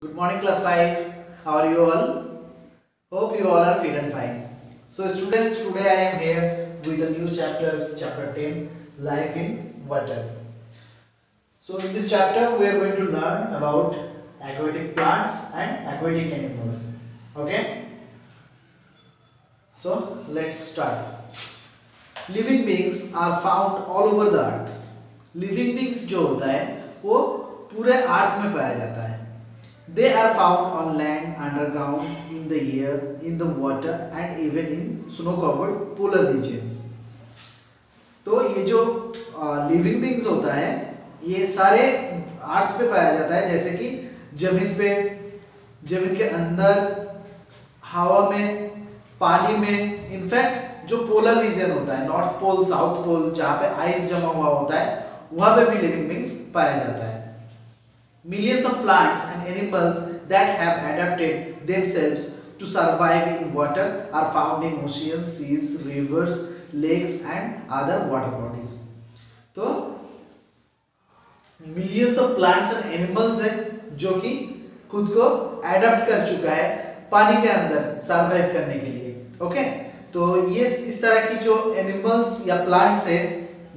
Good morning, class 5. How are you all? Hope you all are fit and fine. So, students, today I am here with a new chapter, chapter 10, Life in Water. So, in this chapter, we are going to learn about aquatic plants and aquatic animals. Okay? So, let's start. Living beings are found all over the earth. Living beings जो होता है वो पूरे अर्थ में पाया जाता है. They are found on land, underground, in the air, in the water and even in snow-covered polar regions. तो ये जो लिविंग बींग्स होता है ये सारे अर्थ पे पाया जाता है, जैसे कि जमीन पे, जमीन के अंदर, हवा में, पानी में. इनफैक्ट जो पोलर रीजन होता है, नॉर्थ पोल, साउथ पोल, जहाँ पे आइस जमा हुआ होता है वहाँ पे भी लिविंग बींग्स पाया जाता है. Millions of plants and animals that have adapted themselves to survive in water are found in oceans, seas, rivers, lakes and other water bodies. तो millions of plants and animals हैं जो कि खुद को adapt कर चुका है पानी के अंदर survive करने के लिए. ओके, तो ये इस तरह की जो animals या plants है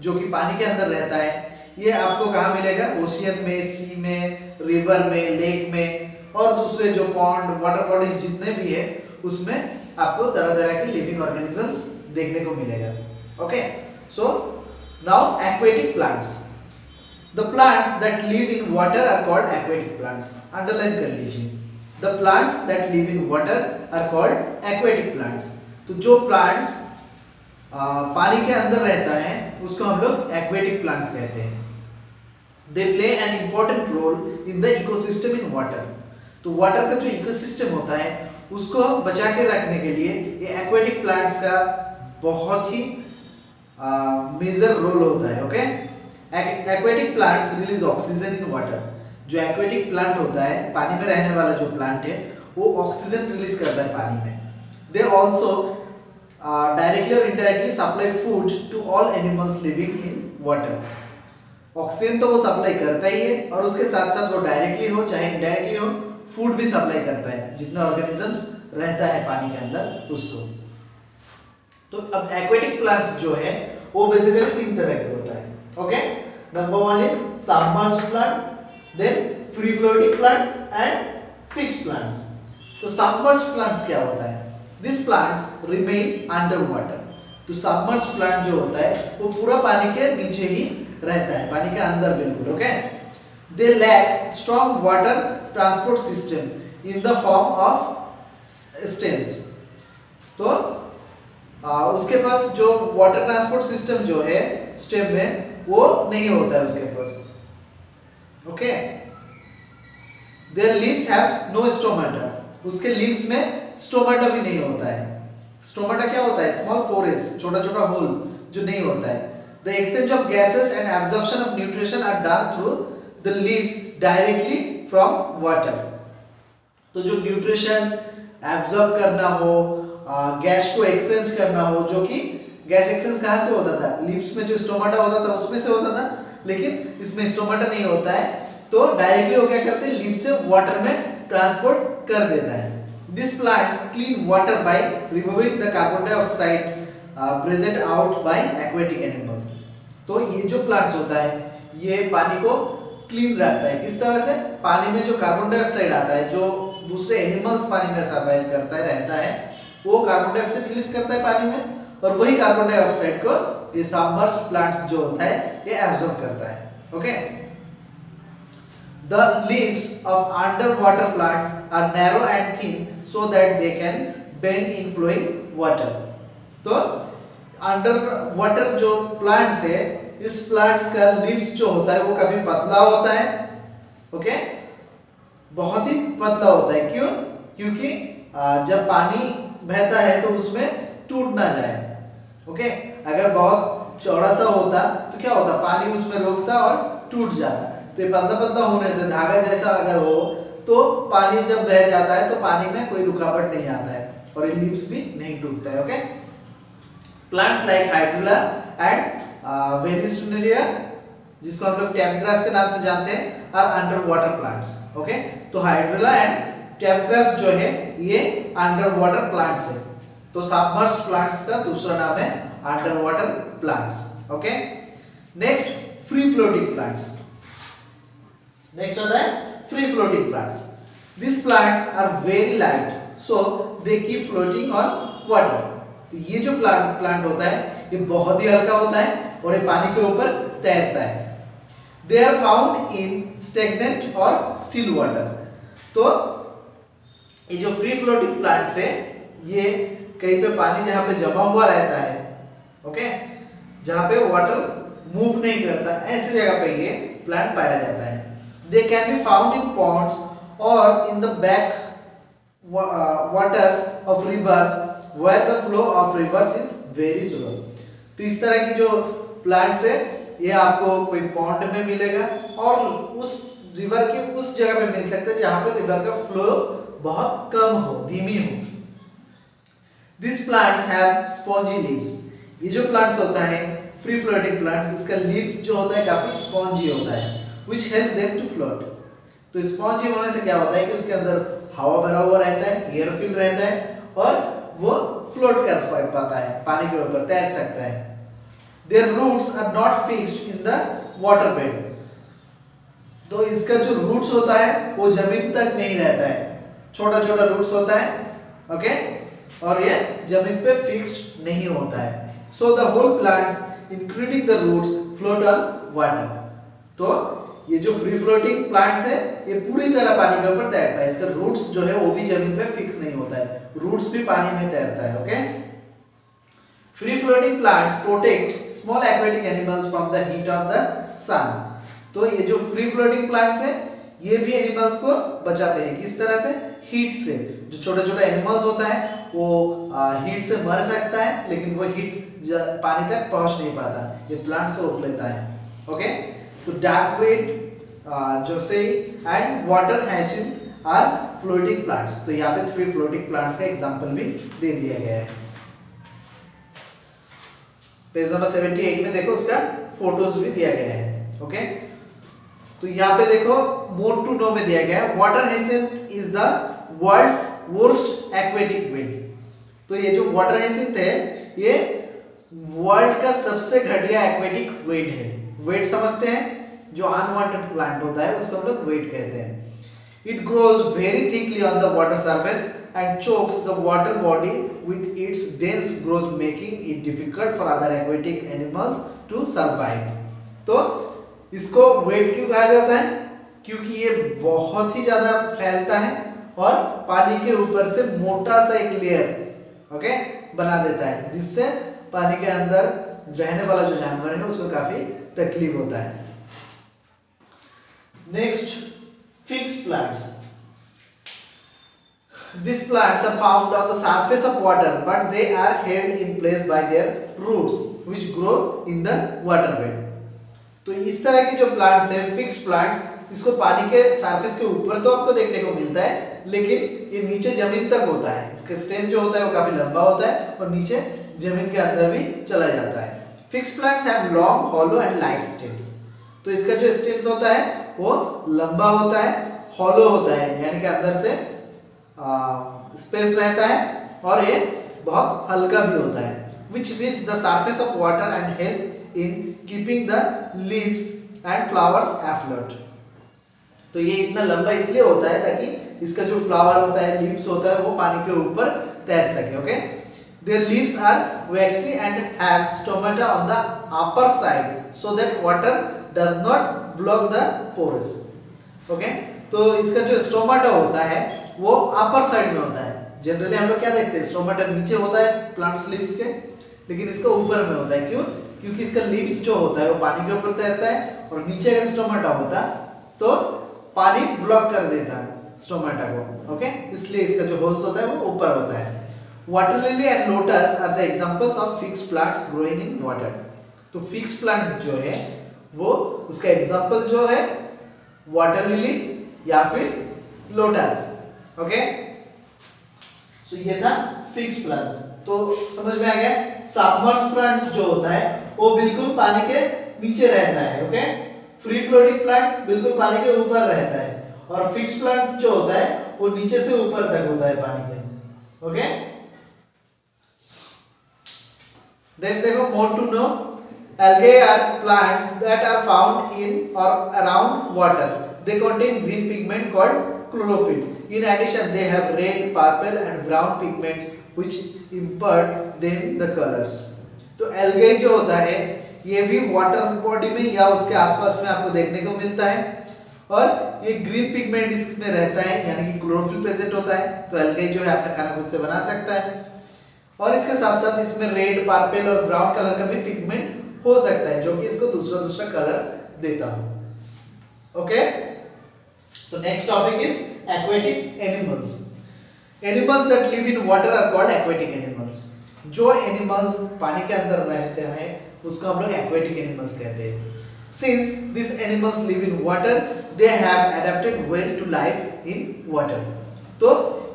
जो कि पानी के अंदर रहता है, ये आपको कहाँ मिलेगा? ओशियन में, सी में, रिवर में, लेक में और दूसरे जो पॉन्ड, वाटर बॉडीज जितने भी है उसमें आपको तरह तरह के लिविंग ऑर्गेनिजम्स देखने को मिलेगा. Okay, so now aquatic plants. The plants that live in water are called aquatic plants. Underline कर लीजिए, the plants that live in water are called aquatic plants. तो जो प्लांट्स पानी के अंदर रहता है उसको हम लोग एक्वेटिक प्लांट्स कहते हैं. They play an important role in the ecosystem in water. तो वाटर का जो इकोसिस्टम होता है उसको बचा के रखने के लिए ये एक्वेटिक प्लांट्स का बहुत ही मेजर रोल होता है. Okay, aquatic plants release oxygen in water. जो एक्वेटिक प्लांट होता है, पानी में रहने वाला जो प्लांट है, वो ऑक्सीजन रिलीज करता है पानी में. दे ऑल्सो डायरेक्टली और indirectly supply food to all animals living in water. Oxygen तो वो सप्लाई करता ही है और उसके साथ साथ वो डायरेक्टली हो चाहे इनडायरेक्टली हो फूड भी सप्लाई करता है जितना ऑर्गेनिजम्स रहता है पानी के अंदर उसको. तो अब एक्वेटिक प्लांट्स जो है वो बेसिकली तीन तरह के होता है. Okay, number one is submerged plant, then free floating plants and fixed plants. तो सबमर्ज्ड प्लांट्स क्या होता है? This plants remain under water. तो सबमर्ज्ड प्लांट जो होता है वो पूरा पानी के नीचे ही रहता है, पानी के अंदर बिल्कुल. Okay, they lack strong water transport system in the form of stems. तो उसके पास जो वाटर ट्रांसपोर्ट सिस्टम जो है स्टेम में वो नहीं होता है उसके पास. Okay, there leaves have no stomata. उसके लीव्स में स्टोमाटा भी नहीं होता है. स्टोमाटा क्या होता है? स्मॉल पोरेस, छोटा छोटा होल जो नहीं होता है. The exchange of gases and absorption of nutrition are done through the leaves directly from water. तो जो न्यूट्रिशन एब्जॉर्ब करना हो, गैस को एक्सचेंज करना हो, जो कि गैस एक्सचेंज कहाँ से होता था? लीव्स में जो स्टोमाटा होता था उसमें से होता था, लेकिन इसमें स्टोमाटा नहीं होता है तो डायरेक्टली वो क्या करते हैं? लीव से वाटर में ट्रांसपोर्ट कर देता है. This plants clean water by removing the carbon dioxide breathed out by aquatic animals. तो ये जो प्लांट्स होता है ये पानी को क्लीन रखता है. किस तरह से? पानी में जो कार्बन डाइऑक्साइड आता है, जो दूसरे एनिमल्स पानी में सर्वाइव करता है, रहता है, वो कार्बन डाइऑक्साइड रिलीज करता है पानी में और वही कार्बन डाइऑक्साइड को ये सबमर्ज्ड प्लांट्स जो होता है ये एब्जॉर्ब करता है. Okay, the leaves of underwater plants are narrow and thin so that they can bend in flowing water. तो अंडर वाटर जो प्लांट्स है, इस प्लांट्स का लीव्स जो होता है वो कभी पतला होता है. ओके, बहुत ही पतला होता है. क्यों? क्योंकि जब पानी बहता है तो उसमें टूट ना जाए. ओके, अगर बहुत चौड़ा सा होता तो क्या होता? पानी उसमें रोकता और टूट जाता. तो ये पतला पतला होने से, धागा जैसा अगर हो तो पानी जब बह जाता है तो पानी में कोई रुकावट नहीं आता है और ये लीव्स भी नहीं टूटता है. Okay, plants like hydrilla and Vallisneria जिसको हम लोग टैप ग्रास के नाम से जानते हैं, are under water plants. Okay, तो हाइड्रिला एंड टैप ग्रास जो है ये अंडर वाटर प्लांट्स है। तो सबमर्ज्ड प्लांट्स का दूसरा नाम है under water plants. Okay, next free floating plants. Next आता है free floating plants. This plants are very light so they keep floating on water. तो ये जो प्लांट होता है ये बहुत ही हल्का होता है और ये पानी के ऊपर तैरता है। They are found in stagnant और स्टिल वाटर। तो ये जो फ्री फ्लोटिंग प्लांट्स है ये कहीं पे पानी जहां पे जमा हुआ रहता है, ओके, जहां पे वाटर मूव नहीं करता, ऐसी जगह पे ये प्लांट पाया जाता है। They can be found in ponds और in the back waters of rivers where the flow of rivers is very slow। तो इस तरह की जो प्लांट्स है ये आपको कोई पॉन्ड में मिलेगा और उस रिवर के उस जगह पे मिल सकता है जहां पे रिवर का फ्लो बहुत कम हो, धीमी हो। These plants have spongy leaves। ये जो प्लांट्स होता है फ्री फ्लोटिंग प्लांट्स, इसका लीव्स जो होता है काफी स्पॉन्जी होता है, which help them to float। तो स्पॉन्जी होने से क्या होता है कि उसके अंदर हवा भरा हुआ रहता है, एयर फिल रहता है और वो फ्लोट कर पाता है, पानी के ऊपर तैर सकता है। Their roots are not fixed in the water bed। तो इसका जो रूट्स होता है वो जमीन तक नहीं रहता है, छोटा छोटा रूट्स होता है, ओके, और ये जमीन पे फिक्स्ड नहीं होता है। So the whole plants including the roots float on water। तो ये जो फ्री फ्लोटिंग प्लांट्स है ये पूरी तरह पानी के ऊपर तैरता है, इसका रूट्स जो है वो भी जमीन पे फिक्स नहीं होता है, रूट्स भी पानी में तैरता है। Okay, free floating plants protect small aquatic animals from the heat of the sun. तो ये जो फ्री फ्लोटिंग प्लांट्स है ये भी एनिमल्स को बचाते हैं, किस तरह से? हीट से। जो छोटे छोटे एनिमल्स होता है वो हीट से मर सकता है लेकिन वो हीट पानी तक पहुंच नहीं पाता, ये प्लांट्स रोक लेता है। ओके, तो डार्कवेट जो से and water hyacinth are floating plants. तो यहाँ पे थ्री फ्लोटिंग प्लांट्स का एग्जांपल भी दे दिया गया है। पेज नंबर 78 में देखो उसका फोटोज भी दिया गया है। ओके, तो यहाँ पे देखो मोर टू नो में दिया गया है water hyacinth is the world's worst aquatic weed. तो ये जो वाटर हाइसिंथ है ये वर्ल्ड का सबसे घटिया एक्वेटिक वीड है। वीड समझते हैं, जो अनवांटेड प्लांट होता है उसको हम लोग वीड कहते हैं। It grows very thickly on the water surface and chokes the water body with its dense growth making it difficult for other aquatic animals to survive. तो इसको वीड क्यों कहा जाता है? क्योंकि ये बहुत ही ज्यादा फैलता है और पानी के ऊपर से मोटा सा एक लेयर ओके बना देता है, जिससे पानी के अंदर रहने वाला जो जानवर है उसको काफी तकलीफ होता है। Next, fixed plants. These plants are found on the surface of water but they are held in place by their roots which grow in the water bed। तो इस तरह के जो प्लांट्स हैं फिक्स्ड प्लांट्स, इसको पानी के सरफेस के ऊपर तो आपको देखने को मिलता है लेकिन ये नीचे जमीन तक होता है। इसका स्टेम जो होता है वो काफी लंबा होता है और नीचे जमीन के अंदर भी चला जाता है। Fixed plants have long, hollow and light stems. तो इसका जो स्टेम्स होता है वो लंबा होता है, हॉलो होता है यानी कि अंदर से स्पेस रहता है और ये बहुत हल्का भी होता है। which reach the surface of water and help in keeping the leaves and flowers afloat। तो ये इतना लंबा इसलिए होता है ताकि इसका जो फ्लावर होता है, लीव्स होता है वो पानी के ऊपर तैर सके। Okay, their leaves are waxy and have stomata on the upper side so that water does not block the pores। Okay, तो इसका जो स्टोमाटा होता है वो अपर साइड में होता है। जनरली हम लोग क्या देखते हैं, स्टोमाटा नीचे होता है प्लांट्स लीफ के, लेकिन इसका ऊपर में होता है। क्यों? क्योंकि इसका लीव्स जो होता है वो पानी के ऊपर तैरता है और नीचे अगर स्टोमाटा होता तो पानी ब्लॉक कर देता है स्टोमाटा को। ओके, इसलिए इसका जो होल्स होता है वो ऊपर होता है। Water lily and lotus are the examples of fixed plants growing in water. तो फिक्स्ड प्लांट्स जो है वो उसका एग्जांपल जो है वाटर लिली या फिर लोटस। ओके, सो ये था फिक्स्ड प्लांट्स। तो समझ में आ गया। सबमर्ज्ड प्लांट्स जो होता है वो बिल्कुल पानी के नीचे रहता है। ओके, फ्री फ्लोटिंग प्लांट्स बिल्कुल पानी के ऊपर रहता है, और फिक्स प्लांट्स जो होता है वो नीचे से ऊपर तक होता है पानी के। ओके, देन देखो, more to know, algae are plants that are found in or around water. They contain green pigment called chlorophyll. In addition, they have red, purple and brown pigments which impart them the colors. तो algae जो होता है ये भी water body में या उसके आसपास में आपको देखने को मिलता है, और ये ग्रीन पिगमेंट इसमें रहता है, यानी कि क्लोरोफिल प्रेजेंट होता है। तो algae जो है अपना खाना खुद से बना सकता है, और इसके साथ साथ इसमें रेड, पर्पल और ब्राउन कलर का भी पिगमेंट हो सकता है, जो कि इसको दूसरा कलर देता हो। ओके, तो next topic is aquatic animals. Animals that live in water are called aquatic animals. जो एनिमल्स पानी के अंदर रहते हैं उसको हम लोग एक्वेटिक एनिमल्स कहते हैं। Since this animals live in water, they have adapted well to life in water. तो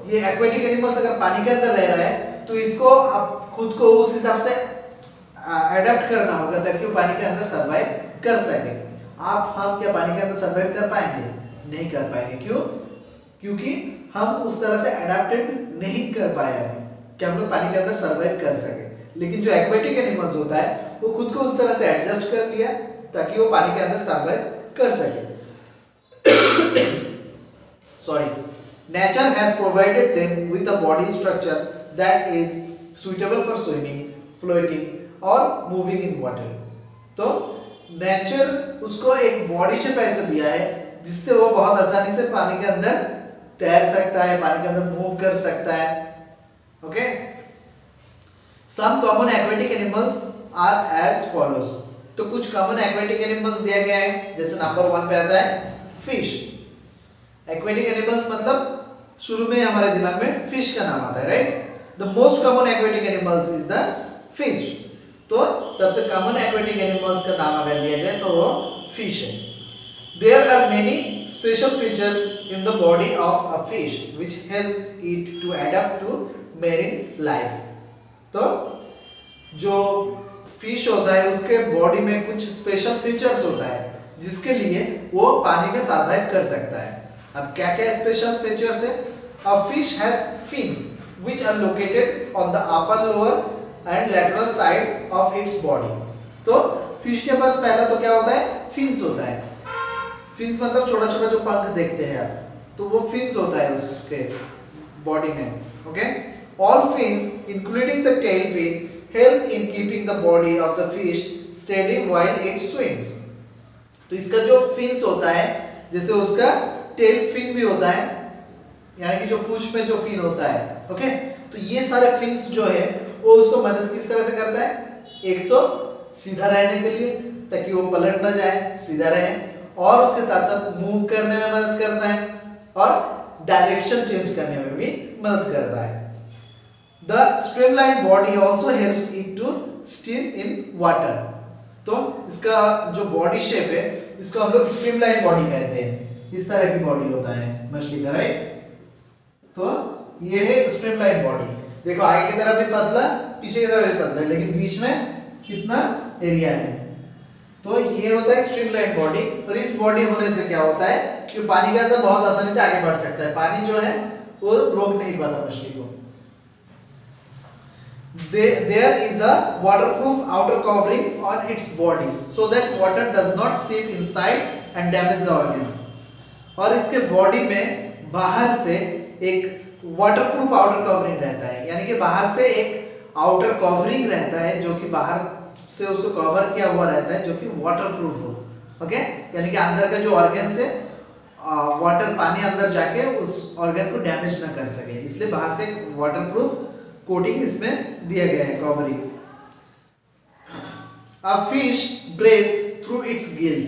ये एक्वेटिक एनिमल्स अगर पानी के अंदर रह रहा है तो इसको आप खुद को उस हिसाब से अडैप्ट करना होगा ताकि वो पानी के अंदर सर्वाइव कर सके। हम क्या पानी के अंदर सर्वाइव कर पाएंगे? नहीं कर पाएंगे। क्यों? क्योंकि हम उस तरह से अडैप्टेड नहीं कर पाए अभी कि हम लोग पानी के अंदर सर्वाइव कर सके। लेकिन जो एक्वेटिक एनिमल्स होता है वो खुद को उस तरह से एडजस्ट कर लिया ताकि वो पानी के अंदर सर्वाइव कर सके। Sorry, nature has provided them with a body structure that is suitable for swimming, floating और मूविंग इन वाटर। तो नेचर उसको एक बॉडी शेप ऐसे दिया है जिससे वो बहुत आसानी से पानी के अंदर तैर सकता है, पानी के अंदर मूव कर सकता है। Okay, some common aquatic animals are as follows. तो कुछ कॉमन एक्वेटिक एनिमल्स दिया गया है, जैसे नंबर 1 पे आता है फिश। एक्वेटिक एनिमल्स मतलब शुरू में हमारे दिमाग में फिश का नाम आता है, right? The most common aquatic animals is the fish. तो सबसे कॉमन एक्वेटिक एनिमल्स का नाम अगर लिया जाए तो वो फिश है। There are many special features in the body of a fish which help it to adapt to marine life. तो जो फिश होता है उसके बॉडी में कुछ स्पेशल फीचर्स होता है जिसके लिए वो पानी में सर्वाइव कर सकता है। अब क्या क्या स्पेशल फीचर्स है? A fish has fins which are located on the upper, lower and lateral side of its body. तो फिश के पास पहला तो क्या होता है? फिन्स होता है। फिन्स मतलब छोटा छोटा जो पंख देखते हैं आप, तो वो फिन्स होता है उसके बॉडी में। Okay, all fins including the tail fin help in keeping the body of the fish steady while it swims. तो इसका जो फिन्स होता है, जैसे उसका टेल फिन भी होता है, यानी कि जो पूंछ में जो फिन होता है। ओके, तो ये सारे फिन्स जो है वो उसको मदद किस तरह से करता है? एक तो सीधा रहने के लिए ताकि वो पलट ना जाए, सीधा रहे, और उसके साथ साथ मूव करने में मदद करता है और डायरेक्शन चेंज करने में भी मदद करता है। The streamline body also helps it to steam in water. तो इसका जो बॉडी शेप है इसको हम लोग स्ट्रीमलाइन बॉडी कहते हैं। इस तरह की बॉडी होता है मछली का, राइट? तो ये है स्ट्रीमलाइन बॉडी। देखो, आगे की तरफ भी पतला, पीछे की तरफ भी पतला, लेकिन बीच में कितना एरिया है। तो ये होता है स्ट्रीमलाइन बॉडी। और इस बॉडी होने से क्या होता है कि पानी के अंदर बहुत आसानी से आगे बढ़ सकता है। पानी जो है वो रोक नहीं पाता मछली को। There is a waterproof outer covering on its body so that water does not seep inside and damage the organs। और इसके बॉडी में बाहर से एक वाटरप्रूफ आउटर कवरिंग रहता है, यानी कि बाहर से एक आउटर कवरिंग रहता है जो कि बाहर से उसको कवर किया हुआ रहता है, जो कि वाटरप्रूफ हो। ओके, यानी कि अंदर का जो ऑर्गन से वाटर, पानी अंदर जाके उस ऑर्गन को डैमेज ना कर सके, इसलिए बाहर से एक वाटरप्रूफ कोटिंग इसमें दिया गया है, covering. A fish breathes through its gills,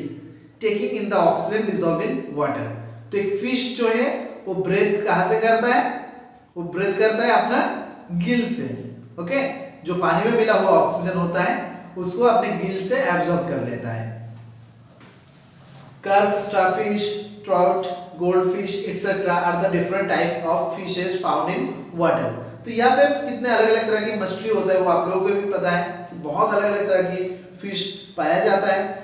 taking in the oxygen dissolved in water। तो एक फिश जो है वो ब्रेथ कहाँ से करता है? वो ब्रेथ करता है अपना गिल से। ओके, जो पानी में मिला हुआ ऑक्सीजन होता है उसको अपने गिल से एब्जॉर्ब कर लेता है। Carp, starfish, trout, goldfish etcetera are the different type of fishes found in water. तो यहाँ पे कितने अलग अलग तरह की मछली होता है वो आप लोगों को भी पता है कि बहुत अलग अलग तरह की फिश पाया जाता है।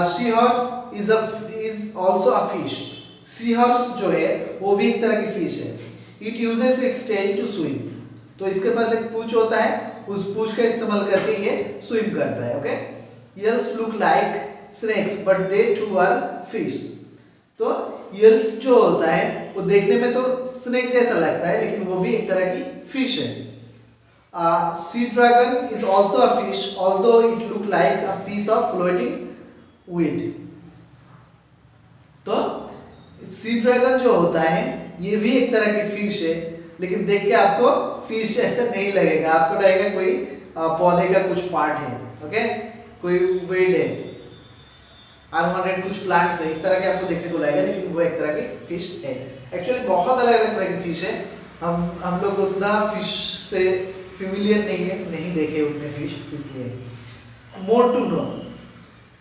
Sea horse, is also a fish. Sea horse जो है वो भी एक तरह की फिश है। It uses its tail to swim. तो इसके पास एक पूंछ होता है, उस पूंछ का इस्तेमाल करके ये स्विम करता है। Okay, eels look like snakes but they too are fish. तो ईल्स जो होता है वो देखने में तो स्नेक जैसा लगता है, लेकिन वो भी एक तरह की फिश है। Sea dragon is also a fish although it look like a piece of floating weed. तो सी ड्रैगन जो होता है ये भी एक तरह की फिश है, लेकिन देख के आपको फिश ऐसा नहीं लगेगा, आपको लगेगा कोई पौधे का कुछ पार्ट है। ओके, कोई वीड है, अनवांटेड कुछ प्लांट्स है, इस तरह के आपको देखने को लगेगा, लेकिन वो एक तरह की फिश है। एक्चुअली बहुत अलग अलग तरह की फिश है। हम लोग उतना फिश से फेमिलियर नहीं है, नहीं देखे उतने फिश, इसलिए। More to know,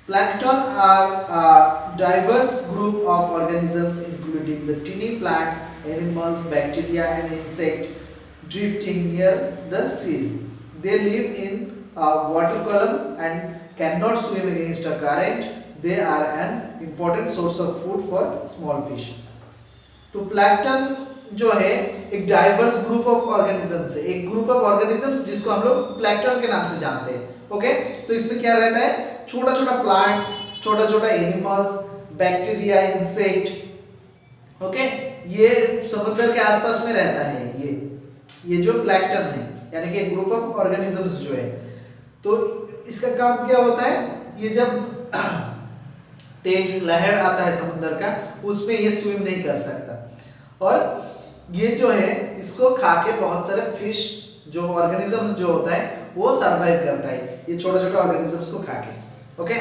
plankton are a diverse group of organisms including the tiny plants, animals, bacteria and insects drifting near the seas. They live in a water column and cannot swim against a current. They are an important source of food for small fish. तो plankton जो है एक diverse group of organisms है, एक group of organisms जिसको हम लोग plankton के नाम से जानते हैं। ओके, तो इसमें क्या रहता है, छोटा छोटा प्लांट्स, छोटा छोटा एनिमल्स, बैक्टीरिया, इंसेक्ट। ओके, ये समुद्र के आसपास में रहता है। ये जो प्लैंकटन है, यानी कि एक ग्रुप ऑफ ऑर्गेनिजम्स जो है, तो इसका काम क्या होता है, ये जब तेज लहर आता है समुद्र का, उसमें ये स्विम नहीं कर सकता, और ये जो है इसको खा के बहुत सारे फिश जो ऑर्गेनिजम्स जो होता है वो सरवाइव करता है, ये छोटे छोटे ऑर्गेनिजम्स को खा के। Okay,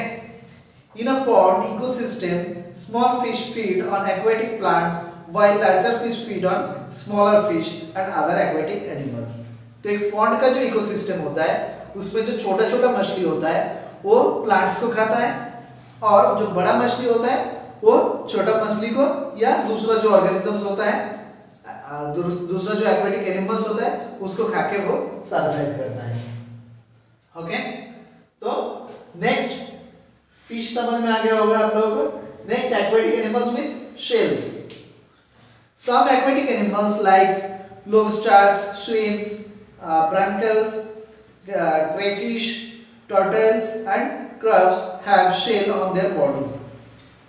in a pond ecosystem small fish feed on aquatic plants while larger fish feed on smaller fish and other aquatic animals. तो एक पॉन्ड का जो इकोसिस्टम होता है उसमें जो छोटा छोटा मछली होता है वो प्लांट्स को खाता है, और जो बड़ा मछली होता है वो छोटा मछली को या दूसरा जो ऑर्गेनिजम्स होता है, दूसरा जो एक्वेटिक एनिमल्स होता है उसको खा के वो सर्वाइव करता है। ओके, तो नेक्स्ट फिश समझ में आ गया होगा आप लोगों को। Next, aquatic animals with shells. Some aquatic animals like lobsters, shrimps, barnacles, crayfish, turtles and crabs have shell on their bodies।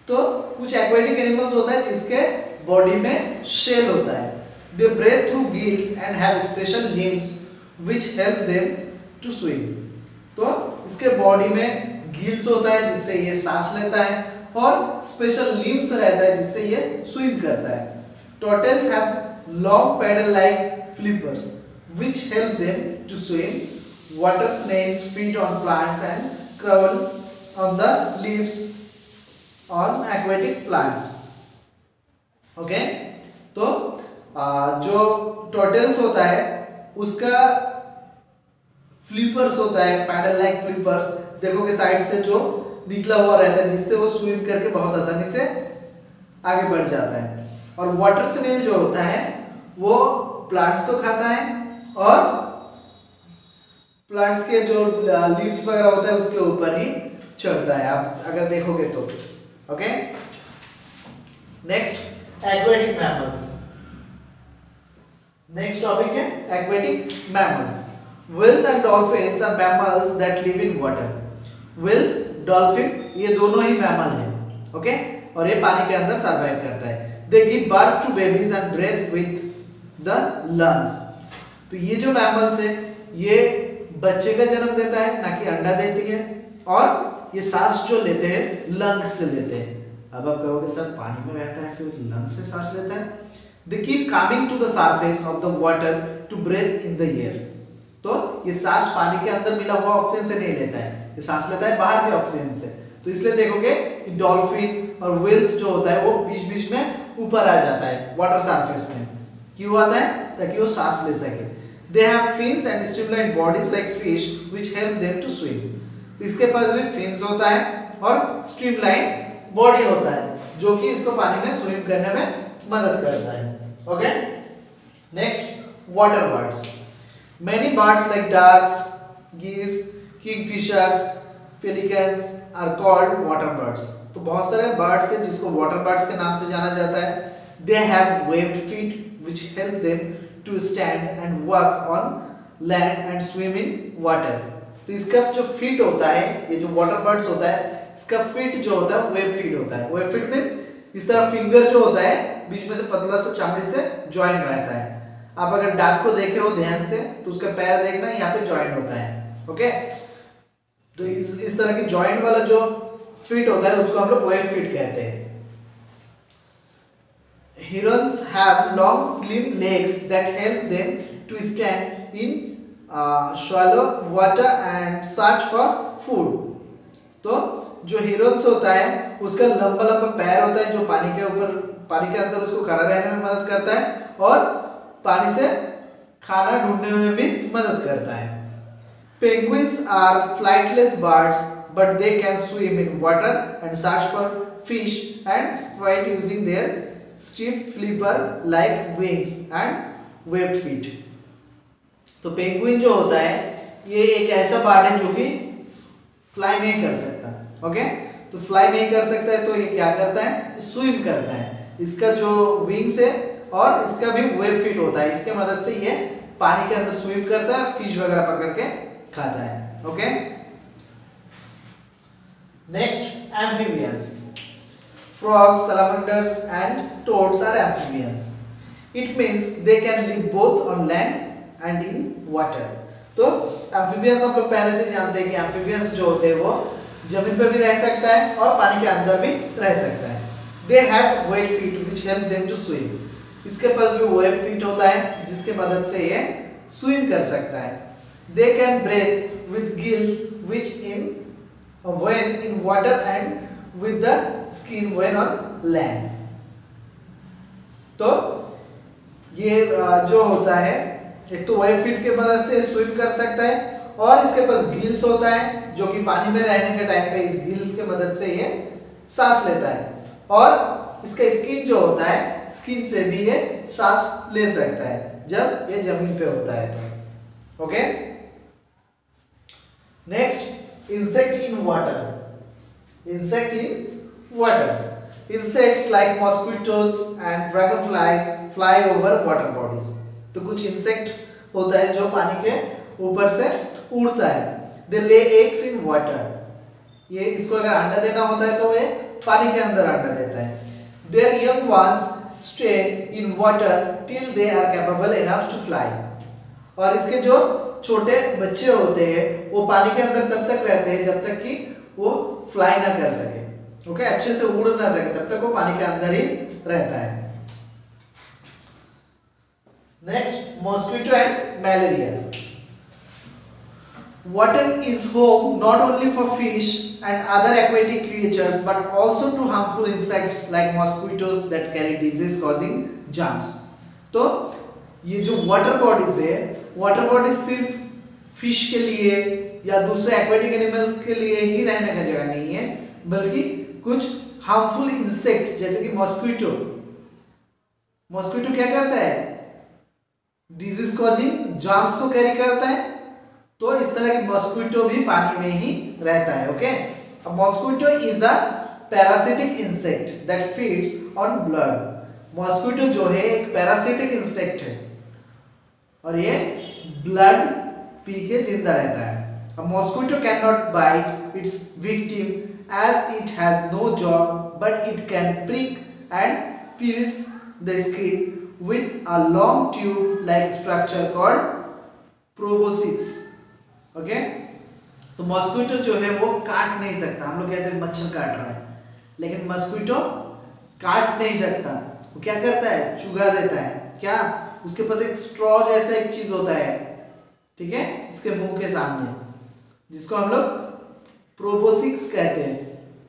तो कुछ एक्वेटिक एनिमल्स होता है जिसके बॉडी में शेल होता है। They breathe through gills and have special limbs which help them to swim। तो इसके बॉडी में गिल्स होता है जिससे ये सांस लेता है, और स्पेशल लिम्स रहता है जिससे ये स्विम करता है। Turtles have long paddle-like flippers which help them to swim। Water snails feed on plants and crawl on the leaves on aquatic plants। Okay, तो जो टर्टल्स होता है उसका फ्लिपर्स होता है, पैडल लाइक फ्लिपर्स, देखोगे साइड से जो निकला हुआ रहता है जिससे वो स्विम करके बहुत आसानी से आगे बढ़ जाता है। और वाटर स्नेल जो होता है वो प्लांट्स को खाता है, और प्लांट्स के जो लीव्स वगैरह होता है उसके ऊपर ही चढ़ता है, आप अगर देखोगे तो। Okay, next, aquatic mammals. Next topic है aquatic mammals. Whales and dolphins are mammals that live in water. Whales, dolphin, ये दोनों ही मैमल हैं। ओके, और ये पानी के अंदर सर्वाइव करता है। They give birth to babies and breathe with the lungs. तो ये जो मैमल्स है ये बच्चे का जन्म देता है, ना कि अंडा देती है, और ये सांस जो लेते हैं लंग्स से लेते हैं। अब आप कहोगे सर पानी में रहता है फिर लंग्स से सांस लेता है। They keep coming to the surface of the water to breathe in the air। तो ये सांस पानी के अंदर मिला हुआ ऑक्सीजन से नहीं लेता है, ये सांस लेता है बाहर के ऑक्सीजन से। तो इसलिए देखोगे कि डॉल्फिन और व्हेल्स जो होता है वो बीच बीच में ऊपर आ जाता है वाटर सरफेस में। क्यों आता है? ताकि वो सांस ले सके। They have fins and streamlined bodies like fish which help them to swim। तो इसके पास भी फिन्स होता है और स्ट्रीमलाइन बॉडी होता है जो कि इसको पानी में स्विम करने में मदद करता है। Okay, next, water birds. Many birds like ducks, geese, kingfishers, pelicans are called water birds। तो बहुत सारे बर्ड्स हैं जिसको वाटर बर्ड्स के नाम से जाना जाता है। They have webbed feet which help them to stand and walk on land and swim in water. तो इसका जो फीट होता है, ये जो वाटर बर्ड्स होता है, इसका फीट जो होता है वेब फीट होता है। वेब फीट मींस इस तरह फिंगर जो होता है बीच में से पतला सा चमड़ी से ज्वाइन रहता है। आप अगर डक को देखे हो ध्यान से तो उसका पैर देखना यहाँ पे ज्वाइन होता है। ओके, तो इस तरह की ज्वाइन वाला जो फीट होता है उसको हम लोग वेब फीट कहते हैं। Herons have long slim legs that help them to stand in shallow water and search for food। तो जो हिरन्स होता है उसका लंबा लंबा पैर होता है जो पानी के ऊपर, पानी के अंदर उसको खड़ा रहने में मदद करता है और पानी से खाना ढूंढने में भी मदद करता है। Penguins are flightless birds but they can swim in water and search for fish and sprite using their stiff flipper like wings and webbed feet। तो पेंगुइन जो होता है ये एक ऐसा बर्ड है जो कि फ्लाई नहीं कर सकता। ओके, तो फ्लाई नहीं कर सकता है तो ये क्या करता है, स्विम करता है। इसका जो विंग्स है और इसका भी वेब फीट होता है, इसके मदद से ये पानी के अंदर स्विम करता है, फिश वगैरह पकड़ के खाता है। Okay, next amphibians. Frogs, salamanders and toads are amphibians. It means they can live both on land and in water। तो एम्फीबियंस हम लोग पहले से जानते हैं कि एम्फीबियंस जो होते हैं वो जमीन पे भी रह सकता है और पानी के अंदर भी रह सकता है। They have wet feet which help them to swim। इसके पास भी वेब फीट होता है जिसके मदद से ये स्विम कर सकता है। They can breathe with gills which when in water and with the skin when on land। तो ये जो होता है एक तो वेब फीट के मदद से स्विम कर सकता है और इसके पास गिल्स होता है जो कि पानी में रहने के टाइम पे इस गिल्स के मदद से ये सांस लेता है और इसका स्किन जो होता है स्किन से भी ये सांस ले सकता है जब ये जमीन पे होता है तो। Okay, next insect in water. Insect in water। Insects like mosquitoes and dragonflies fly over water bodies। तो कुछ इंसेक्ट होता है जो पानी के ऊपर से उड़ता है। They lay eggs in water। ये इसको अगर अंडा देना होता है तो ये पानी के अंदर अंडा देता है। Their young ones stay in water till they are capable enough to fly। और इसके जो छोटे बच्चे होते हैं वो पानी के अंदर तब तक रहते हैं जब तक कि वो फ्लाई ना कर सके। ओके, अच्छे से उड़ ना सके तब तक वो पानी के अंदर ही रहता है। Next, mosquito and malaria. Water is home not only for fish and other aquatic creatures but also to harmful insects like mosquitoes that carry disease causing germs. तो ये जो वाटर बॉडीज है, वाटर बॉडीज सिर्फ fish के लिए या दूसरे aquatic animals के लिए ही रहने का जगह नहीं है बल्कि कुछ हार्मफुल इंसेक्ट जैसे कि मॉस्किटो। मॉस्किटो क्या करता है, डिजीज कॉजिंग जर्म्स को कैरी करता है। तो इस तरह की मॉस्किटो भी पानी में ही रहता है। ओके, अब mosquito is a parasitic insect that feeds on blood. Mosquito जो है एक पैरासिटिक इंसेक्ट है और ये ब्लड पी के जिंदा रहता है। A mosquito cannot bite its victim as it has no jaw, but it can prick and pierce the skin with a long tube-like structure called proboscis। Okay? तो mosquito जो है वो काट नहीं सकता। हम लोग कहते हैं मच्छर काट रहा है, लेकिन मॉस्किटो काट नहीं सकता। वो क्या करता है, चुगा देता है। क्या, उसके पास एक स्ट्रॉ जैसा एक चीज होता है, ठीक है, उसके मुंह के सामने, जिसको हम लोग प्रोबोसिक्स कहते हैं।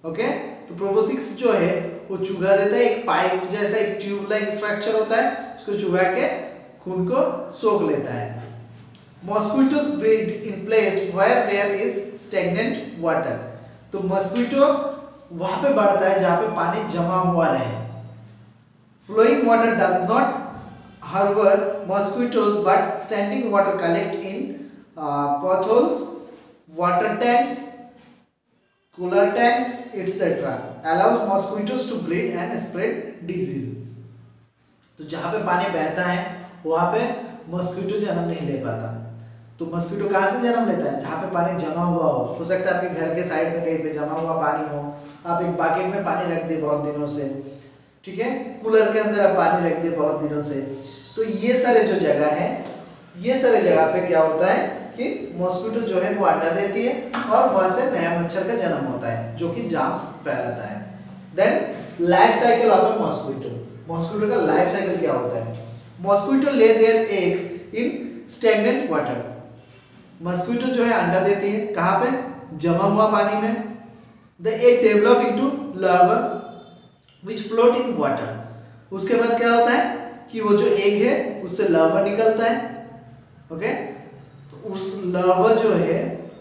ओके, तो प्रोबोसिक्स जो है वो चुगा देता है, एक पाइप जैसा एक ट्यूब लाइक स्ट्रक्चर होता है, उसको चुगा के खून को सोख लेता है। Mosquitoes breed in place where there is stagnant water. तो मॉस्किटो वहां पे बढ़ता है जहां पे पानी जमा हुआ रहे। Flowing water does not harbor mosquitoes but standing water collect in potholes, water tanks cooler tanks, etc. allows mosquitoes to breed and spread disease. तो जहाँ पे पानी बहता है वहाँ पे मस्कीटो जन्म नहीं ले पाता। तो मस्कीटो कहाँ से जन्म लेता है? जहाँ पे पानी जमा हुआ हो सकता है आपके घर के साइड में कहीं पे जमा हुआ पानी हो, आप एक बकेट में पानी रख दे बहुत दिनों से, ठीक है, कूलर के अंदर आप पानी रख दे बहुत दिनों से, तो ये सारे जो जगह है, ये सारे जगह पे क्या होता है कि मॉस्किटो जो है वो अंडा देती है और वहां से नया मच्छर का जन्म होता है जो कि जार्म्स फैलाता है। Then life cycle of a mosquito, mosquito का लाइफ साइकिल क्या होता है? Mosquito lay their eggs in stagnant water, mosquito जो है अंडा देती है कहाँ पे? जमा हुआ पानी में। The egg develop into larva which float in water, उसके बाद क्या होता है कि वो जो एग है उससे लार्वा निकलता है, ओके, तो उस लार्वा जो है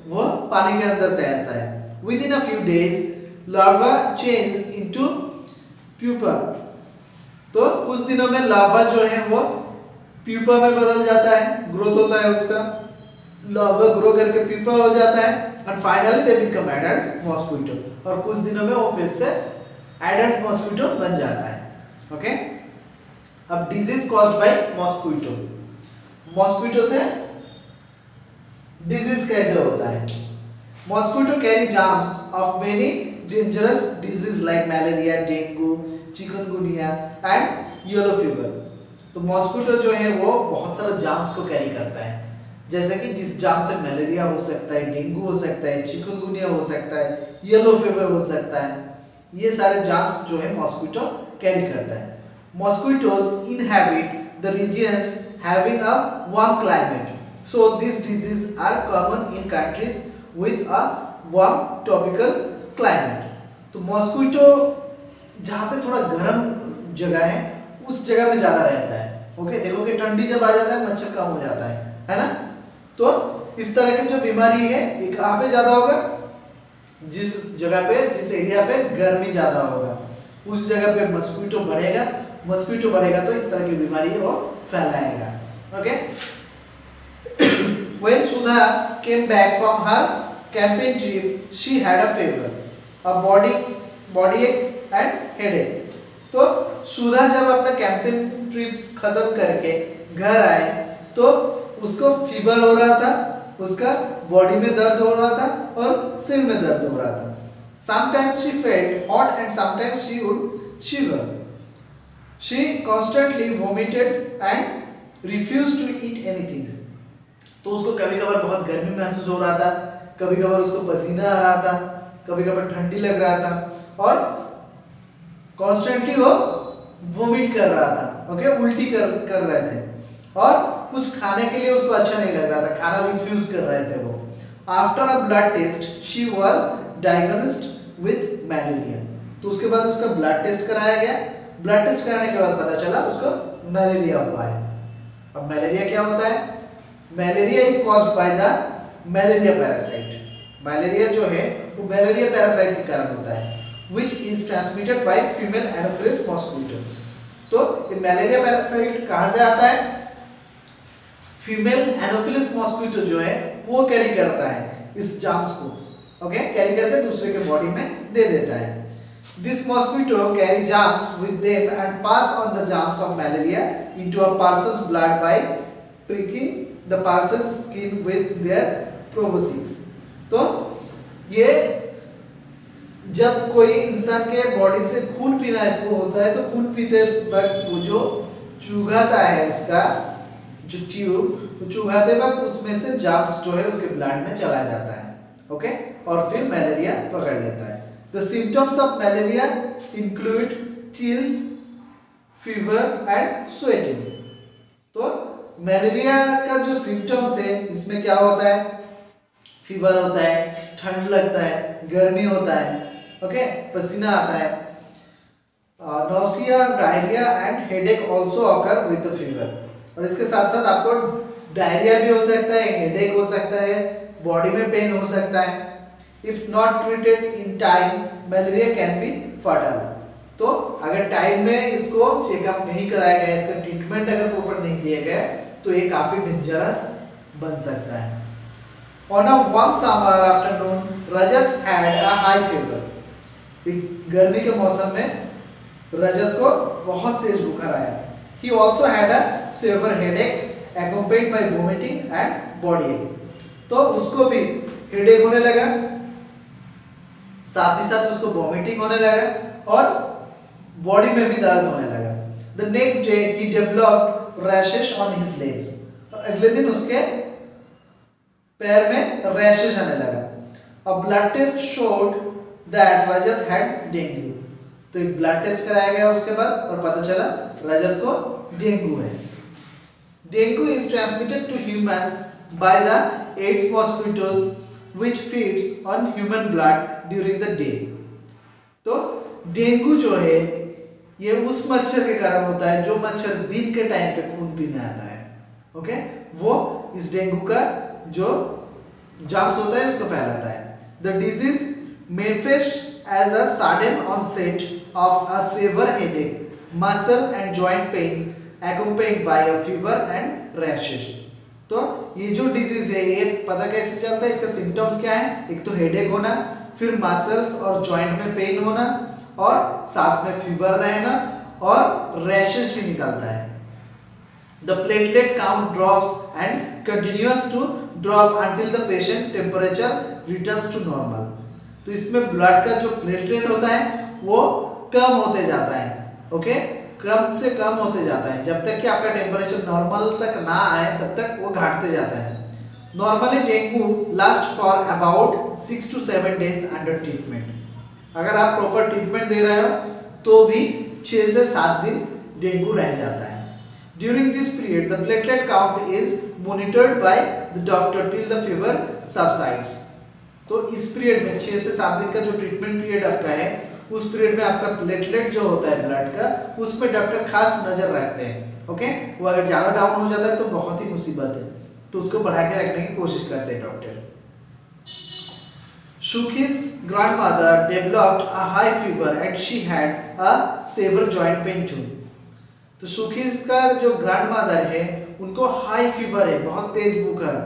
वो पानी के अंदर तैरता है। With in a few days larva change into pupa, तो कुछ दिनों में लार्वा जो है वो प्यूपा में बदल जाता है, ग्रोथ होता है उसका, लार्वा ग्रो करके प्यूपा हो जाता है and finally they become adult mosquito, और कुछ दिनों में वो फिर से एडल्ट मॉस्किटो बन जाता है, ओके। अब disease caused by mosquito, mosquito से डिजीज कैसे होता है? Mosquito carry germs of many dangerous disease like malaria, dengue, chikungunya and yellow fever. तो मॉस्किटो जो है वो बहुत सारे जार्म्स को कैरी करता है, जैसे कि जिस जार्म से मलेरिया हो सकता है, डेंगू हो सकता है, चिकनगुनिया हो सकता है, येलो फीवर हो सकता है, ये सारे जार्म्स जो है मॉस्किटो कैरी करता है। Mosquitoes inhabit the regions having a warm climate, so these diseases are common in countries with a warm tropical climate। तो मॉस्किटो जहाँ पे थोड़ा गर्म जगह है उस जगह में ज्यादा रहता है, ओके। देखो कि ठंडी जब आ जाता है मच्छर कम हो जाता है ना। तो इस तरह की जो बीमारी है ये कहाँ पे ज्यादा होगा? जिस जगह पे, जिस एरिया पे गर्मी ज्यादा होगा उस जगह पे मॉस्किटो बढ़ेगा, मॉस्किटो बढ़ेगा तो इस तरह की बीमारी वो फैलाएगा, okay. When Sudha came back from her camping trip, she had a fever, a body ache and headache। तो सुधा जब अपना कैंपिंग ट्रिप्स खत्म करके घर आए तो उसको फीवर हो रहा था, उसका बॉडी में दर्द हो रहा था और सिर में दर्द हो रहा था। Sometimes she felt hot and sometimes she would shiver. She constantly vomited and refused to eat anything। तो उसको कभी कभार बहुत गर्मी महसूस हो रहा था, कभी कभार उसको पसीना आ रहा था, कभी कभार ठंडी लग रहा था और कॉन्स्टेंटली वो वोमिट कर रहा था, ओके, उल्टी कर रहे थे और कुछ खाने के लिए उसको अच्छा नहीं लग रहा था, खाना रिफ्यूज कर रहे थे वो। After a blood test she was diagnosed with malaria. तो उसके बाद उसका ब्लड टेस्ट कराया गया, ब्लड टेस्ट कराने के बाद पता चला उसको मलेरिया हुआ है। अब मलेरिया क्या होता है? Malaria is caused by the malaria parasite. Malaria जो है वो मलेरिया पैरासाइट के कारण होता है, which is transmitted by female anopheles mosquito। तो ये मलेरिया पैरासाइट कहाँ से आता है? फीमेल एनोफिलिस मॉस्किटो जो है वो कैरी करता है इस जार्म्स को, ओके, कैरी करके दूसरे के बॉडी में दे देता है। This mosquito carry germs with them and pass on the germs of malaria into a person's blood by pricking the person's skin with their proboscis। तो ये जब कोई इंसान के बॉडी से खून पीना इसको होता है तो खून पीते वक्त वो जो चुघाता है उसका जो ट्यूब चुघाते वक्त उसमें से जर्म्स जो है उसके ब्लड में चला जाता है, ओके, और फिर मलेरिया पकड़ लेता है। The symptoms of malaria include chills, fever and sweating। तो मलेरिया का जो सिम्टम्स है इसमें क्या होता है? फीवर होता है, ठंड लगता है, गर्मी होता है, ओके, पसीना आता है, nausea, diarrhea and headache also occur with the fever। और इसके साथ साथ आपको डायरिया भी हो सकता है, हेडेक हो सकता है, बॉडी में पेन हो सकता है। If not treated in time, malaria can be fatal। तो अगर टाइम में इसको चेकअप नहीं कराया गया, इसका ट्रीटमेंट अगर प्रॉपर नहीं दिया गया तो ये काफी डेंजरस बन सकता है। On a warm summer afternoon, Rajat had a high fever. गर्मी के मौसम में रजत को बहुत तेज बुखार आया। He also had a severe headache accompanied by vomiting and body ache। तो उसको भी हेडेक होने लगा, साथ ही साथ उसको वॉमिटिंग होने लगा और बॉडी में भी दर्द होने लगा। The next day he developed rashes on his legs. और अगले दिन उसके पैर में रैशेस आने लगा। A blood test showed that Rajat had dengue. तो एक ब्लड टेस्ट कराया गया उसके बाद और पता चला रजत को डेंगू है। Dengue is transmitted to humans by the Aedes mosquitoes which feeds on human blood during the day। तो डेंगू जो है ये उस मच्छर के कारण होता है जो मच्छर दिन के टाइम पे खून पीने आता है। ओके, वो इस डेंगू का जो जर्म्स होता है उसको फैलाता है। The disease manifests as a sudden onset of a severe headache, muscle and joint pain accompanied by a fever and rashes। तो ये जो डिजीज है ये पता कैसे चलता है, इसका सिम्टम्स क्या है? एक तो हेडेक होना, फिर मसल्स और जॉइंट में पेन होना और साथ में फीवर रहना और रैशेस भी निकलता है। The platelet count drops and continues to drop until the patient temperature returns to normal। तो इसमें ब्लड का जो प्लेटलेट होता है वो कम होते जाता है। ओके, कम से कम होते जाता है जब तक कि आपका टेम्परेचर नॉर्मल तक ना आए तब तक वो घटते जाता है। Normally dengue last for about 6 to 7 days under treatment. अगर आप प्रॉपर ट्रीटमेंट दे रहे हो तो भी 6 से 7 दिन डेंगू रह जाता है। During this period the platelet count is monitored by the doctor till the fever subsides. तो इस पीरियड में 6 से 7 दिन का जो ट्रीटमेंट पीरियड आपका है उस पीरियड में आपका प्लेटलेट जो होता है ब्लड का उस पर डॉक्टर खास नजर रखते हैं। ओके, वो अगर ज्यादा डाउन हो जाता है तो बहुत ही मुसीबत है, तो उसको बढ़ा के रखने की कोशिश करते हैं doctor. Shuki's grandmother developed a high fever and she had a severe joint pain too। तो शुकीज का जो ग्रैंडमदर है उनको हाई फीवर है, बहुत तेज बुखार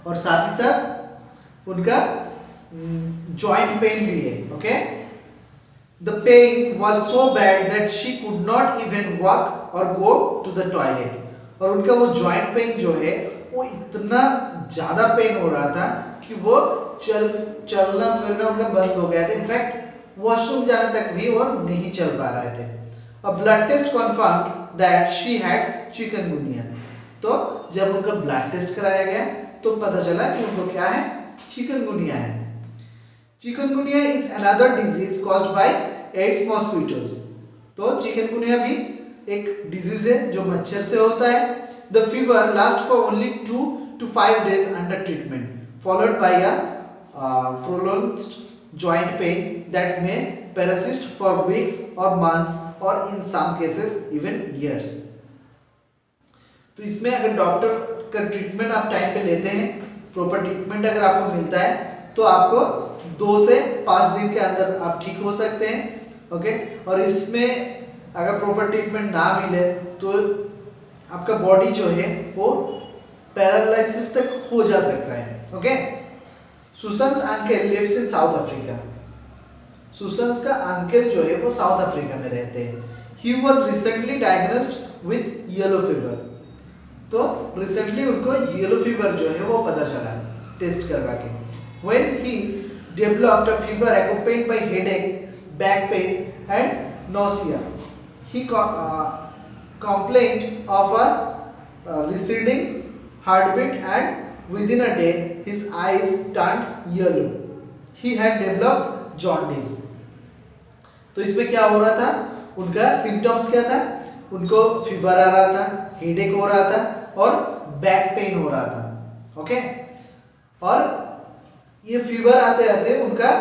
और साथ ही साथ उनका जॉइंट पेन भी है। Okay, The pain was so bad that she could not even walk or go to the toilet। और उनका वो जॉइंट पेन जो है वो इतना ज़्यादा पेन हो रहा था कि वो चलना फिरना उनका बंद हो गया था। इनफैक्ट वॉशरूम जाने तक भी वो नहीं चल पा रहे थे। A blood test confirmed that she had chikungunya. तो जब उनका ब्लड टेस्ट कराया गया तो पता चला कि उनको क्या है, चिकनगुनिया है। Chikungunya is another disease caused by Aedes mosquitoes. तो चिकनगुनिया भी एक डिजीज है जो मच्छर से होता है। The fever last for only 2 to 5 days under treatment followed by a prolonged joint pain that may persist for weeks or months or in some cases even years। तो इसमें अगर डॉक्टर का ट्रीटमेंट आप टाइम पे लेते हैं, proper treatment अगर आपको मिलता है तो आपको 2 से 5 दिन के अंदर आप ठीक हो सकते हैं। ओके, और इसमें अगर प्रॉपर ट्रीटमेंट ना मिले तो आपका बॉडी जो है वो पैरालिसिस तक हो जा सकता है। Okay, Susan's uncle lives in South Africa. Susan's का अंकल जो है वो साउथ अफ्रीका में रहते हैं। He was recently diagnosed with yellow fever. तो रिसेंटली उनको येलो फीवर जो है वो पता चला टेस्ट करवा के। When he developed a fever accompanied by headache, back pain and nausea, he complained of a receding heartbeat and within a day his eyes turned yellow। He had developed jaundice। तो इसमें क्या हो रहा था, उनका symptoms क्या था, उनको फीवर आ रहा था, हेडेक हो रहा था और बैक पेन हो रहा था। ओके, और ये फीवर आते आते उनका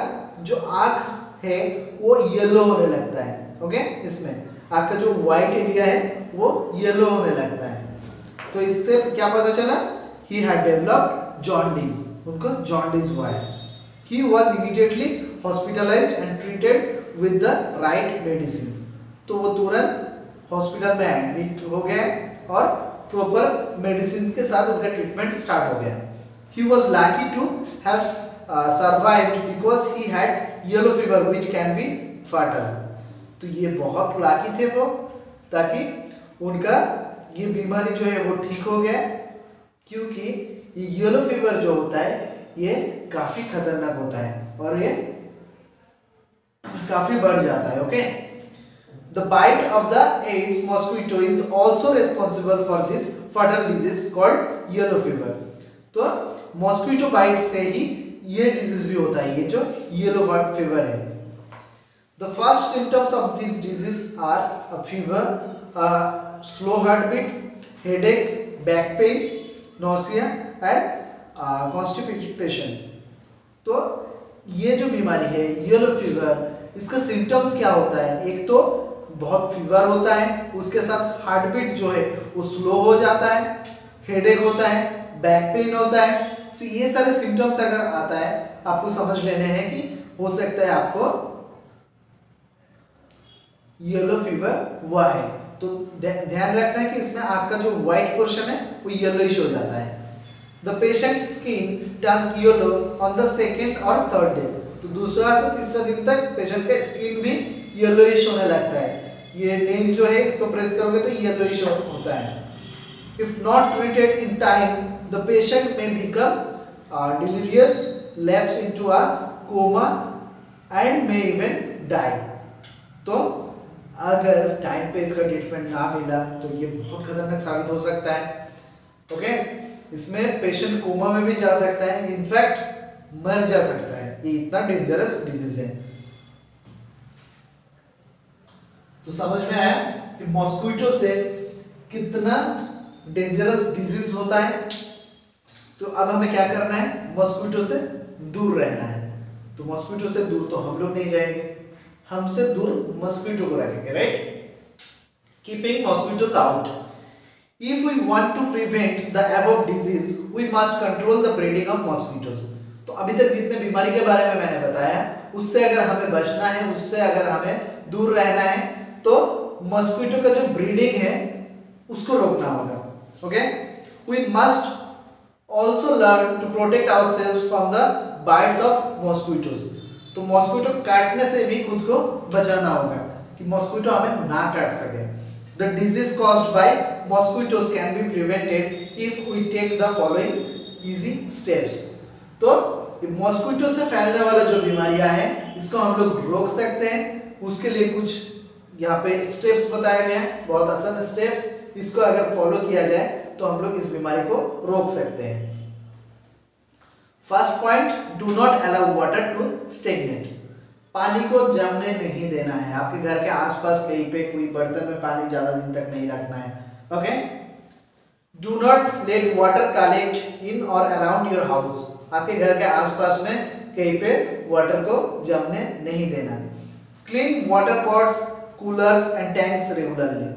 जो आँख है वो येलो होने लगता है। ओके, इसमें आँख का जो व्हाइट एरिया है वो येलो होने लगता है। तो इससे क्या पता चला, ही हैड डेवलप्ड जॉन्डिस, उनको जॉन्डिस हुआ है। He was immediately hospitalised and treated with the right medicine. तो वो तुरंत हॉस्पिटल में एडमिट हो गए और प्रॉपर मेडिसिन के साथ उनका ट्रीटमेंट स्टार्ट हो गया। He was lucky to have survived because he had yellow fever which can be fatal. तो ये बहुत लाकी थे वो, ताकि उनका ये बीमारी जो है वो ठीक हो गया, क्योंकि ये येलो फीवर जो होता है ये काफी खतरनाक होता है और ये काफी बढ़ जाता है. Okay, the bite of the Aedes mosquito is also responsible for this fatal disease called yellow fever. तो मॉस्क्विटो बाइट से ही ये डिजीज भी होता है, ये जो येलो फीवर है. The first symptoms of this disease are a fever, slow heartbeat, headache, back pain, nausea and constipation. तो ये जो बीमारी है येलो फीवर, इसका सिम्टम्स क्या होता है? एक तो बहुत फीवर होता है, उसके साथ हार्ट बीट जो है वो स्लो हो जाता है, हेडेक होता है, बैक पेन होता है. तो ये सारे सिम्टम्स अगर आता है आपको समझ लेने हैं कि हो सकता है आपको येलो फीवर हुआ है. तो ध्यान रखना है कि इसमें आपका जो व्हाइट पोर्शन है वो येलोइश हो जाता है. The patient skin turns yellow on the second और थर्ड डे. तो दूसरा से तीसरा दिन तक पेशेंट का स्किन भी येलोइश होने लगता है. ये नेल जो है इसको प्रेस करोगे तो येलोइश होता है. If not treated in time, the patient may become delirious, lapse into a coma, and may even die. तो अगर टाइम पे इसका ट्रीटमेंट ना मिला तो ये बहुत खतरनाक साबित हो सकता है. ओके, इसमें पेशेंट कोमा में भी जा सकता है, इनफैक्ट मर जा सकता है. ये इतना डेंजरस डिजीज है. तो समझ में आया कि मॉस्क्विटो से कितना डेंजरस डिजीज होता है. तो अब हमें क्या करना है? मॉस्क्विटो से दूर रहना है. तो मॉस्क्विटो से दूर तो हम लोग नहीं रहेंगे, हमसे दूर मॉस्क्विटो को रखेंगे, right? Keeping mosquitoes out. If we want to prevent the above disease we must control the breeding of mosquitoes. तो अभी तक जितने बीमारी के बारे में मैंने बताया उससे अगर हमें बचना है, उससे अगर हमें दूर रहना है, तो मॉस्क्विटो का जो ब्रीडिंग है उसको रोकना होगा. Okay, we must also learn to protect ourselves from the bites of mosquitoes. तो मॉस्क्विटो काटने से भी खुद को बचाना होगा कि मॉस्क्विटो हमें ना काट सके. The disease caused by mosquitoes can be prevented if we take the following easy steps. तो मॉस्क्विटो से फैलने वाला जो बीमारियां हैं इसको हम लोग रोक सकते हैं. उसके लिए कुछ यहाँ पे स्टेप्स बताए गए हैं, बहुत आसान स्टेप्स. इसको अगर फॉलो किया जाए तो हम लोग इस बीमारी को रोक सकते हैं. First point, do not allow water to stagnate. पानी को जमने नहीं देना है. आपके घर के आसपास कहीं पे कोई बर्तन में पानी ज्यादा दिन तक नहीं रखना है. Okay, do not let water collect इन और अराउंड योर हाउस. आपके घर के आसपास में कहीं पे वाटर को जमने नहीं देना. Clean water pots, coolers and tanks regularly.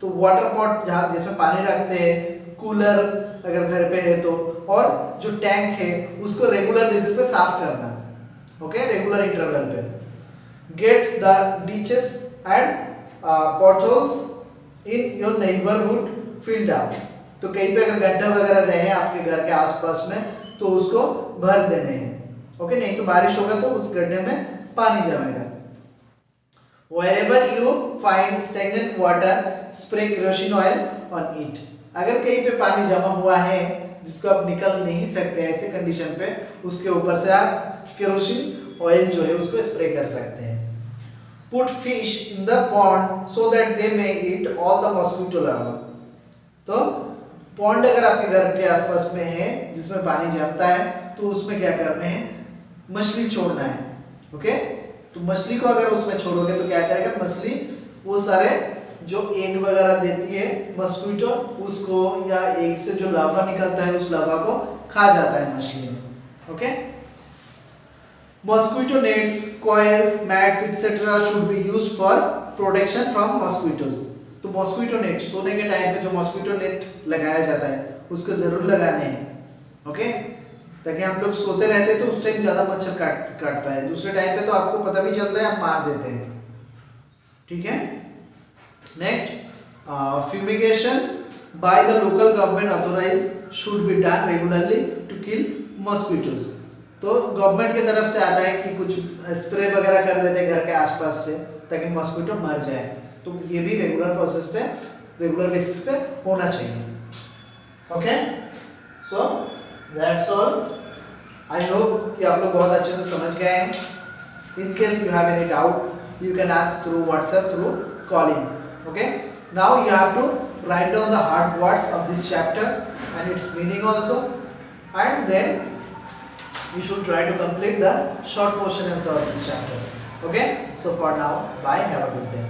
तो वाटर पॉट जहाँ जिसमें पानी रखते हैं, कूलर अगर घर पे है तो, और जो टैंक है उसको रेगुलर बेसिस पे साफ करना. ओके, रेगुलर इंटरवल पे. Get the ditches and potholes in your neighbourhood filled up. तो कहीं पे अगर गड्ढा वगैरह रहे आपके घर के आसपास में तो उसको भर देने हैं. ओके, नहीं तो बारिश होगा तो उस गड्ढे में पानी जमेगा. Wherever you find stagnant water, spray kerosene oil on it. अगर कहीं पे पानी जमा हुआ है जिसको आप निकल नहीं सकते ऐसे कंडीशन पे, उसके ऊपर से आप केरोसिन ऑयल जो है उसको स्प्रे कर सकते हैं. Put fish in the pond so that they may eat all the mosquito larvae. तो पॉन्ड अगर आपके घर के आसपास में है जिसमें पानी जमता है तो उसमें क्या करने हैं? मछली छोड़ना है. ओके, तो मछली को अगर उसमें छोड़ोगे तो क्या करेगा? मछली वो सारे जो एग वगैरह देती है मस्क्विटो, उसको या एग से जो लार्वा निकलता है उस लार्वा को खा जाता है मछली में. Okay, mosquito nets, coils, mats etcetera should be used for protection from mosquitoes. तो मस्क्विटो नेट, सोने के टाइम पे जो मस्क्विटो नेट लगाया जाता है उसको जरूर लगाने हैं. ओके, ताकि हम लोग सोते रहते तो उस टाइम ज्यादा मच्छर काटता है. दूसरे टाइम पे तो आपको पता भी चलता है, आप मार देते हैं. ठीक है. Next, fumigation by the local government authorise should be done regularly to kill mosquitoes. तो गवर्नमेंट की तरफ से आता है कि कुछ स्प्रे वगैरह कर देते हैं घर के आसपास से ताकि मॉस्किटो मर जाए। तो ये भी रेगुलर प्रोसेस पे, रेगुलर बेसिस पे होना चाहिए। Okay, so that's all. I hope कि आप लोग बहुत अच्छे से समझ गए हैं। In case you have any doubt you can ask through WhatsApp, through calling. Okay, now you have to write down the hard words of this chapter and its meaning also, and then you should try to complete the short question answer of this chapter. Okay, so for now, bye, have a good day.